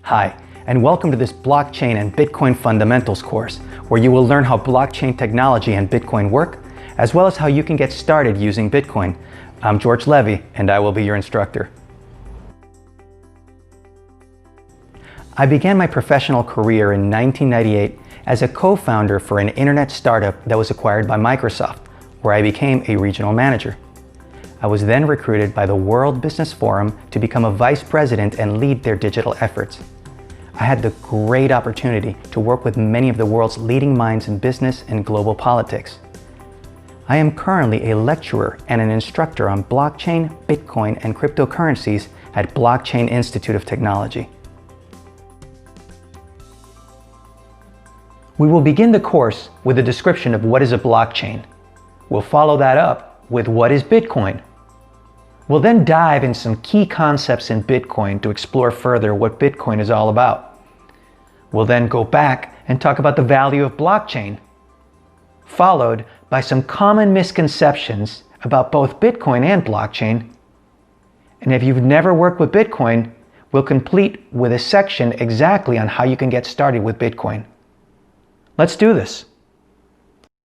Hi, and welcome to this Blockchain and Bitcoin Fundamentals course, where you will learn how blockchain technology and Bitcoin work, as well as how you can get started using Bitcoin. I'm George Levy, and I will be your instructor. I began my professional career in 1998 as a co-founder for an internet startup that was acquired by Microsoft, where I became a regional manager. I was then recruited by the World Business Forum to become a vice president and lead their digital efforts. I had the great opportunity to work with many of the world's leading minds in business and global politics. I am currently a lecturer and an instructor on blockchain, Bitcoin, and cryptocurrencies at Blockchain Institute of Technology. We will begin the course with a description of what is a blockchain. We'll follow that up with what is Bitcoin. We'll then dive into some key concepts in Bitcoin to explore further what Bitcoin is all about. We'll then go back and talk about the value of blockchain, followed by some common misconceptions about both Bitcoin and blockchain. And if you've never worked with Bitcoin, we'll complete with a section exactly on how you can get started with Bitcoin. Let's do this.